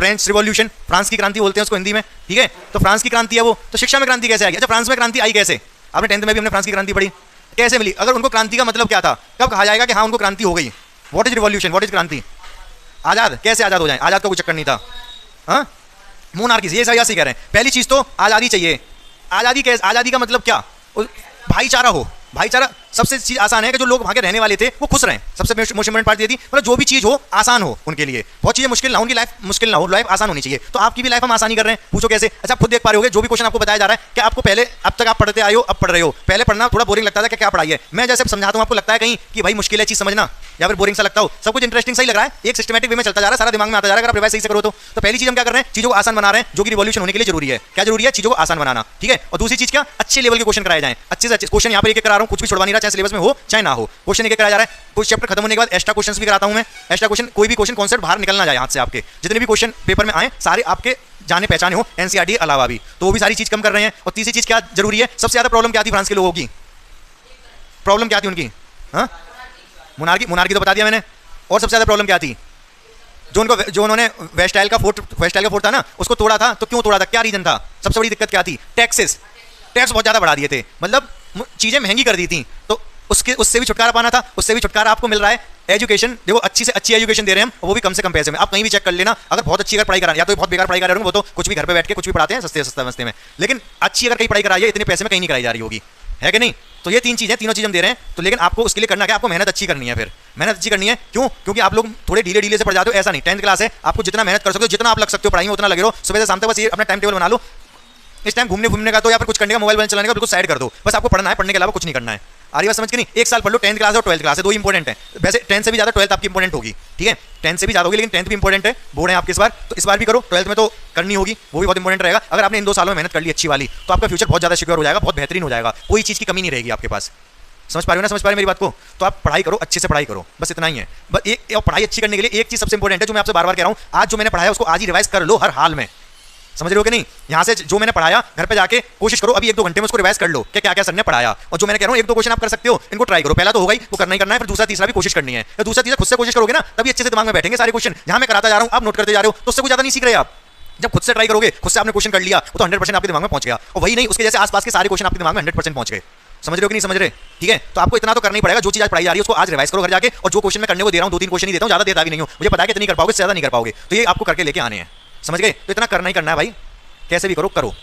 French revolution, France की क्रांति बोलते हैं उसको हिंदी में, ठीक है। तो फ्रांस की क्रांति है वो, तो शिक्षा में क्रांति कैसे आई? अच्छा, फ्रांस में क्रांति आई कैसे? आपने 10th में भी हमने फ्रांस की क्रांति पढ़ी, कैसे मिली? अगर उनको क्रांति का मतलब क्या था, कब कहा जाएगा कि हाँ उनको क्रांति हो गई? What is revolution, what is क्रांति? आजाद, कैसे आजाद हो जाए? आजाद का कोई चक्कर नहीं था। हाँ, मोनार्की, ये सही कह रहे हैं। पहली चीज तो आजादी चाहिए। आजादी कैसे? आजादी का मतलब क्या? भाईचारा हो। भाईचारा सबसे चीज आसान है कि जो लोग वहां के रहने वाले थे वो खुश रहें। सबसे मोस्ट इंपोर्टेंट पार्ट ये थी, मतलब जो भी चीज हो आसान हो उनके लिए, बहुत चीजें मुश्किल ना हो, उनकी लाइफ मुश्किल ना हो, लाइफ आसान होनी चाहिए। तो आपकी भी लाइफ हम आसानी कर रहे हैं। पूछो कैसे? अच्छा, आप खुद देख पा रहे होगे जो भी क्वेश्चन आपको बताया जा रहा है कि आपको पहले, अब तक आप पढ़ते आए हो, अब पढ़ रहे हो, पहले पढ़ना थोड़ा बोरिंग लगता था कि क्या पढ़ाई है। मैं जैसे समझाता हूं आपको लगता है कहीं कि भाई मुश्किल है चीज समझना, या फिर बोरिंग सा लगता हो? सब कुछ इंटरेस्टिंग सही लग रहा है, एक सिस्टमेटिक वे में चलता जा रहा है, सारा दिमाग में आता जा रहा है अगर आप रिवाइज सही से करो तो। पहली चीज हम क्या कर रहे हैं? चीजों को आसान बना रहे हैं, जो कि रिवॉल्यूशन होने के लिए जरूरी है। क्या जरूरी है? चीजों को आसान बनाना, ठीक है। और दूसरी चीज क्या? अच्छे लेवल के क्वेश्चन कराए जाएं, अच्छे से अच्छे क्वेश्चन। यहाँ पर एक करा रहा हूँ, कुछ भी छुड़वा नहीं रहा, चाहे सिलेबस में हो चाहे ना हो, क्वेश्चन एक कराया जा रहा है। कुछ चैप्टर खत्म होने के बाद एक्स्ट्रा क्वेश्चंस भी कराता हूं मैं। एक्स्ट्रा क्वेश्चन, कोई भी क्वेश्चन कॉन्सेप्ट बाहर निकलना जाए हाथ से, आपके जितने भी क्वेश्चन पेपर में आए सारे आपके जाने पहचाने हो, एनसीईआरटी के अलावा भी, तो वो भी सारी चीज कम कर रहे हैं। और तीसरी चीज क्या जरूरी है? सबसे ज्यादा प्रॉब्लम क्या थी फ्रांस के लोगों की? प्रॉब्लम क्या थी उनकी? हाँ, मोनार्की तो बता दिया मैंने। और सबसे ज्यादा प्रॉब्लम क्या थी? जो उन्होंने वेस्टाइल का फोर्ट था ना, उसको तोड़ा था। तो क्यों तोड़ा था? क्या रीजन था? सबसे बड़ी दिक्कत क्या थी? टैक्स बहुत ज्यादा बढ़ा दिए थे, मतलब चीजें महंगी कर दी थी। तो उससे भी छुटकारा पाना था, उससे भी छुटकारा आपको मिल रहा है। एजुकेशन देखो, अच्छी से अच्छी एजुकेशन दे रहे हैं हम, वो भी कम से कम पैसे में। आप कहीं भी चेक कर लेना, अगर बहुत अच्छी अगर पढ़ाई करा, या तो बहुत बेकार पढ़ाई करा रहे होंगे, वो तो कुछ भी घर पे बैठ के कुछ भी पढ़ाते हैं सस्ते में, लेकिन अच्छी अगर कहीं पढ़ाई कराई है इतने पैसे में कहीं नहीं कराई जा रही होगी, है कि नहीं? तो ये तीन चीजें, तीनों चीज हम दे रहे हैं। तो लेकिन आपको उसके लिए करना क्या? आपको मेहनत अच्छी करनी है। फिर मेहनत अच्छी करनी है, क्यों? क्योंकि आप लोग थोड़े ढीले से पढ़ जाते हो, ऐसा नहीं। 10th क्लास है, आपको जितना मेहनत कर सकते हो, जितना आप लग सकते हो पढ़ाई में, उतना लगे रहो। सुबह से शाम तक बस ये अपना टाइम टेबल बना लो। इस टाइम घूमने का तो, या फिर कुछ करने का, मोबाइल चलाने का बिल्कुल साइड कर दो। बस आपको पढ़ना है, पढ़ने के अलावा कुछ नहीं करना है। आ रही बात समझ के नहीं? एक साल पढ़ लो, 10th क्लास और 12th क्लास है, दो इंपॉर्टेंट है। वैसे 10th से भी ज्यादा 12th आपकी इंपॉर्टेंट होगी, ठीक है। 10th से भी ज्यादा होगी, लेकिन 10th भी इंपॉर्टेंट है। बोर्ड है आपके इस बार, तो इस बार भी करो। 12th में तो करनी होगी, वो भी बहुत इंपॉर्टेंट रहेगा। अगर आपने इन 2 सालों में मेहनत कर ली अच्छी वाली, तो आपका फ्यूचर बहुत ज्यादा सिक्योर हो जाएगा, बहुत बेहतरीन हो जाएगा, कोई चीज की कमी नहीं रहेगी आपके पास। समझ पा रहे हो ना? समझ पा रहे मेरी बात को? तो आप पढ़ाई करो, अच्छे से पढ़ाई करो, बस इतना ही है। बस एक, और पढ़ाई अच्छी करने के लिए एक चीज सबसे इंपॉर्टेंट है, जो मैं आपसे बार-बार कह रहा हूं, आज जो मैंने पढ़ाया उसको आज ही रिवाइज कर लो हर हाल में। समझ रहे हो कि नहीं? यहाँ से जो मैंने पढ़ाया घर पे जाके कोशिश करो, अभी 1-2 घंटे में उसको रिवाइज कर लो कि क्या क्या सर ने पढ़ाया। और जो मैंने कह रहा हूँ 1-2 क्वेश्चन आप कर सकते हो, इनको ट्राई करो। पहला तो होगा ही, वो करना ही करना है, फिर दूसरा तीसरा भी कोशिश करनी है। तो दूसरा तीसरा खुद से कोशिश करोगे ना, तभी अच्छे से दिमाग में बैठेंगे सारे क्वेश्चन। जहाँ मैं कराता जा रहा हूँ आप नोट करते जा रहे हो, तो उससे कुछ ज्यादा नहीं सीख रहे आप। जब खुद से ट्राई करोगे, खुद से आपने क्वेश्चन कर लिया, वो तो 100% आपके दिमाग में पहुंच गया। और वही नहीं, उसके जैसे आसपास के सारे क्वेश्चन आपके दिमाग में 100% पहुंच गए। समझ रहे हो कि नहीं समझ रहे? ठीक है, तो आपको इतना तो करना ही पड़ेगा। जो चीज आज पढ़ाई जा रही है उसको आज रिवाइज करो घर जाके। और जो क्वेश्चन मैं करने को दे रहा हूँ, 2-3 क्वेश्चन ही देता हूँ, ज्यादा देता भी नहीं हूँ। मुझे पता है कि इतनी कर पाओगे, ज्यादा नहीं कर पाओगे, तो ये आपको करके लेके आने हैं। समझ गए? तो इतना करना ही करना है भाई, कैसे भी करो।